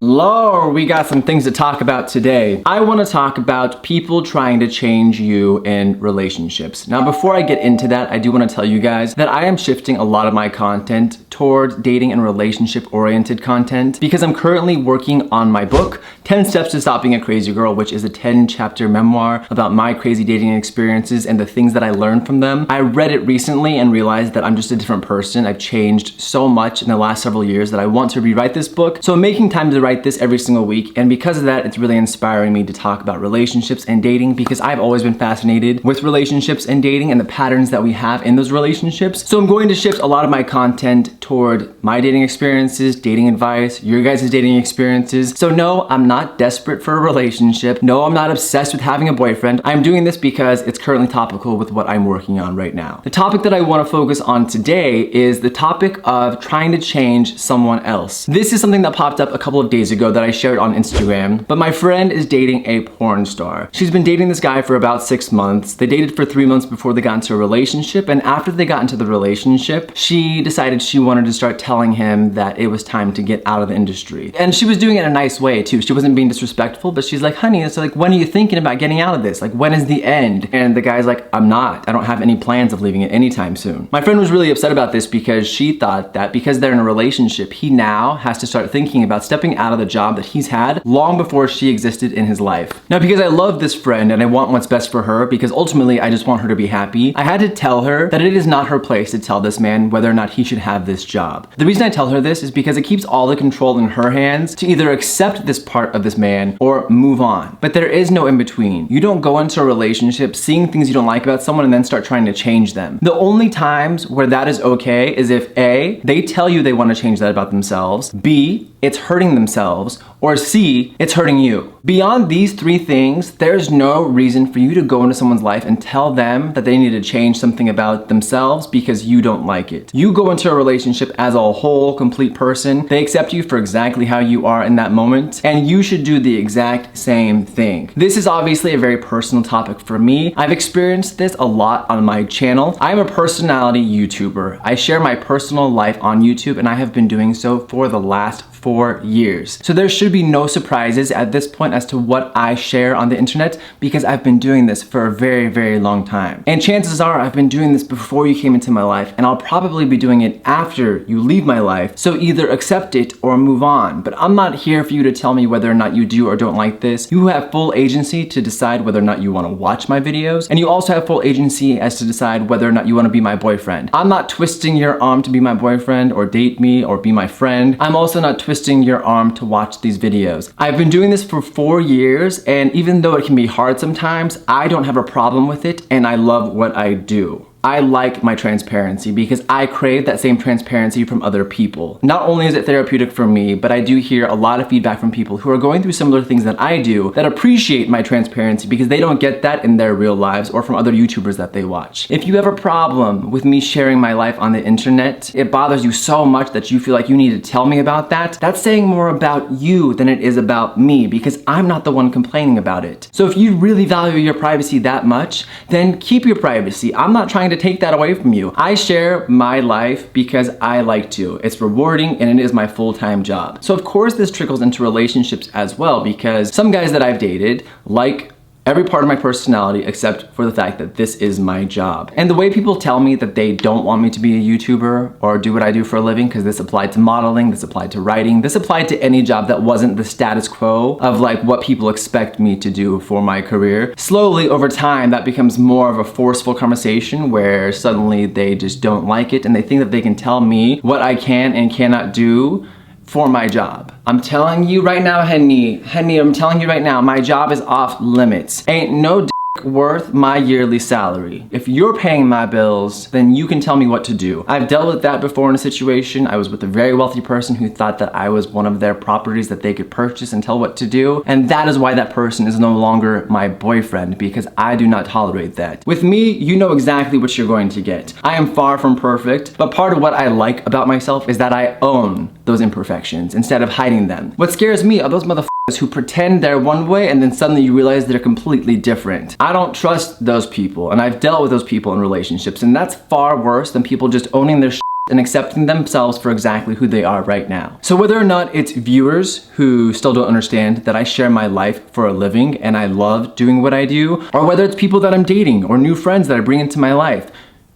Lord, we got some things to talk about today. I want to talk about people trying to change you in relationships. Now, before I get into that, I do want to tell you guys that I am shifting a lot of my content toward dating and relationship-oriented content because I'm currently working on my book, 10 Steps to Stop Being a Crazy Girl, which is a 10-chapter memoir about my crazy dating experiences and the things that I learned from them. I read it recently and realized that I'm just a different person. I've changed so much in the last several years that I want to rewrite this book. So I'm making time to write this every single week, and because of that, it's really inspiring me to talk about relationships and dating because I've always been fascinated with relationships and dating and the patterns that we have in those relationships. So I'm going to shift a lot of my content toward my dating experiences, dating advice, your guys' dating experiences. So no, I'm not desperate for a relationship. No, I'm not obsessed with having a boyfriend. I'm doing this because it's currently topical with what I'm working on right now. The topic that I want to focus on today is the topic of trying to change someone else. This is something that popped up a couple of days ago that I shared on Instagram, but my friend is dating a porn star. She's been dating this guy for about 6 months. They dated for 3 months before they got into a relationship, and after they got into the relationship, she decided she wanted to start telling him that it was time to get out of the industry. And she was doing it in a nice way too. She wasn't being disrespectful, but she's like, honey, it's like, when are you thinking about getting out of this? Like, when is the end? And the guy's like, I'm not. I don't have any plans of leaving it anytime soon. My friend was really upset about this because she thought that because they're in a relationship, he now has to start thinking about stepping out of the job that he's had long before she existed in his life. Now, because I love this friend and I want what's best for her, because ultimately I just want her to be happy, I had to tell her that it is not her place to tell this man whether or not he should have this job. The reason I tell her this is because it keeps all the control in her hands to either accept this part of this man or move on. But there is no in between. You don't go into a relationship seeing things you don't like about someone and then start trying to change them. The only times where that is okay is if A, they tell you they want to change that about themselves, B, it's hurting themselves, or C, it's hurting you. Beyond these three things, there's no reason for you to go into someone's life and tell them that they need to change something about themselves because you don't like it. You go into a relationship as a whole, complete person. They accept you for exactly how you are in that moment, and you should do the exact same thing. This is obviously a very personal topic for me. I've experienced this a lot on my channel. I'm a personality YouTuber. I share my personal life on YouTube, and I have been doing so for the last 4 years. So there should be no surprises at this point as to what I share on the internet because I've been doing this for a very, very long time. And chances are I've been doing this before you came into my life, and I'll probably be doing it after you leave my life. So either accept it or move on. But I'm not here for you to tell me whether or not you do or don't like this. You have full agency to decide whether or not you want to watch my videos, and you also have full agency as to decide whether or not you want to be my boyfriend. I'm not twisting your arm to be my boyfriend or date me or be my friend. I'm also not twisting your arm to watch these videos. I've been doing this for 4 years, and even though it can be hard sometimes, I don't have a problem with it, and I love what I do. I like my transparency because I crave that same transparency from other people. Not only is it therapeutic for me, but I do hear a lot of feedback from people who are going through similar things that I do that appreciate my transparency because they don't get that in their real lives or from other YouTubers that they watch. If you have a problem with me sharing my life on the internet, it bothers you so much that you feel like you need to tell me about that, that's saying more about you than it is about me because I'm not the one complaining about it. So if you really value your privacy that much, then keep your privacy. I'm not trying to take that away from you. I share my life because I like to. It's rewarding and it is my full-time job. So of course this trickles into relationships as well because some guys that I've dated like every part of my personality except for the fact that this is my job. And the way people tell me that they don't want me to be a YouTuber or do what I do for a living, because this applied to modeling, this applied to writing, this applied to any job that wasn't the status quo of like what people expect me to do for my career. Slowly over time that becomes more of a forceful conversation where suddenly they just don't like it and they think that they can tell me what I can and cannot do for my job. I'm telling you right now, Henny, I'm telling you right now, my job is off limits. Ain't no worth my yearly salary. If you're paying my bills, then you can tell me what to do. I've dealt with that before in a situation. I was with a very wealthy person who thought that I was one of their properties that they could purchase and tell what to do. And that is why that person is no longer my boyfriend, because I do not tolerate that. With me, you know exactly what you're going to get. I am far from perfect, but part of what I like about myself is that I own those imperfections instead of hiding them. What scares me are those motherfuckers who pretend they're one way and then suddenly you realize they're completely different. I don't trust those people, and I've dealt with those people in relationships, and that's far worse than people just owning their shit and accepting themselves for exactly who they are right now. So whether or not it's viewers who still don't understand that I share my life for a living and I love doing what I do, or whether it's people that I'm dating or new friends that I bring into my life,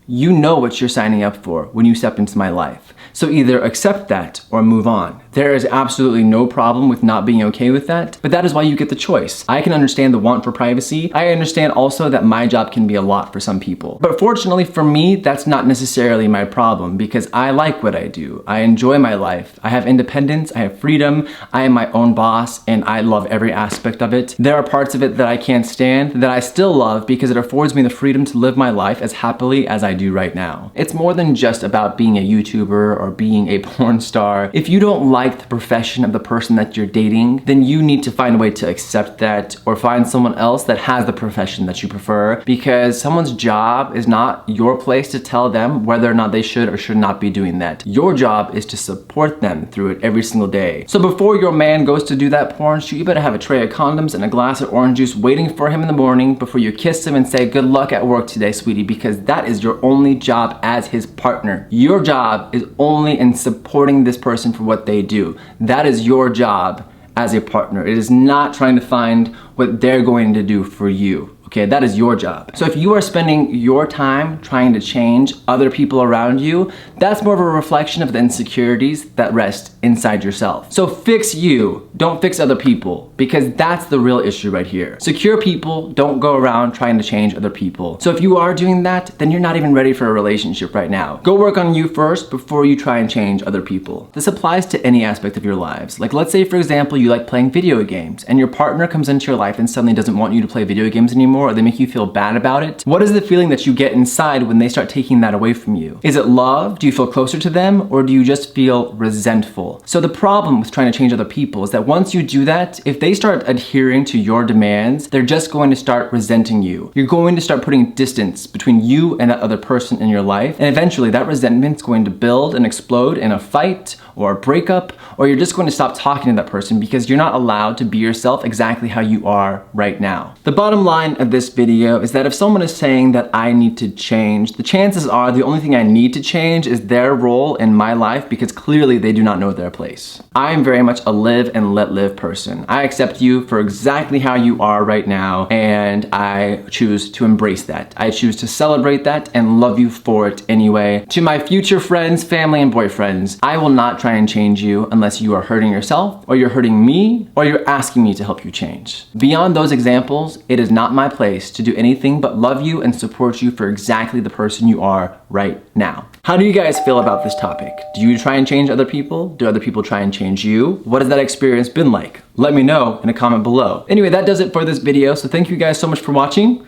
you know what you're signing up for when you step into my life. So either accept that or move on. There is absolutely no problem with not being okay with that, but that is why you get the choice. I can understand the want for privacy. I understand also that my job can be a lot for some people. But fortunately for me, that's not necessarily my problem because I like what I do. I enjoy my life. I have independence, I have freedom, I am my own boss, and I love every aspect of it. There are parts of it that I can't stand that I still love because it affords me the freedom to live my life as happily as I do right now. It's more than just about being a YouTuber or being a porn star. If you don't like the profession of the person that you're dating, then you need to find a way to accept that or find someone else that has the profession that you prefer, because someone's job is not your place to tell them whether or not they should or should not be doing that. Your job is to support them through it every single day. So before your man goes to do that porn shoot, you better have a tray of condoms and a glass of orange juice waiting for him in the morning before you kiss him and say, "Good luck at work today, sweetie," because that is your only job as his partner. Your job is only in supporting this person for what they do. That is your job as a partner. It is not trying to find what they're going to do for you. Okay, that is your job. So if you are spending your time trying to change other people around you, that's more of a reflection of the insecurities that rest inside yourself. So fix you, don't fix other people, because that's the real issue right here. Secure people don't go around trying to change other people. So if you are doing that, then you're not even ready for a relationship right now. Go work on you first before you try and change other people. This applies to any aspect of your lives. Like let's say, for example, you like playing video games and your partner comes into your life and suddenly doesn't want you to play video games anymore, or they make you feel bad about it. What is the feeling that you get inside when they start taking that away from you? Is it love? Do you feel closer to them? Or do you just feel resentful? So the problem with trying to change other people is that once you do that, if they start adhering to your demands, they're just going to start resenting you. You're going to start putting distance between you and that other person in your life, and eventually that resentment's going to build and explode in a fight or a breakup, or you're just going to stop talking to that person because you're not allowed to be yourself exactly how you are right now. The bottom line of this video is that if someone is saying that I need to change, the chances are the only thing I need to change is their role in my life, because clearly they do not know their place. I am very much a live and let live person. I accept you for exactly how you are right now, and I choose to embrace that. I choose to celebrate that and love you for it anyway. To my future friends, family, and boyfriends, I will not try and change you unless you are hurting yourself, or you're hurting me, or you're asking me to help you change. Beyond those examples, it is not my place to do anything but love you and support you for exactly the person you are right now. How do you guys feel about this topic? Do you try and change other people? Do other people try and change you? What has that experience been like? Let me know in a comment below. Anyway, that does it for this video. So thank you guys so much for watching,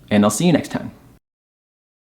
and I'll see you next time.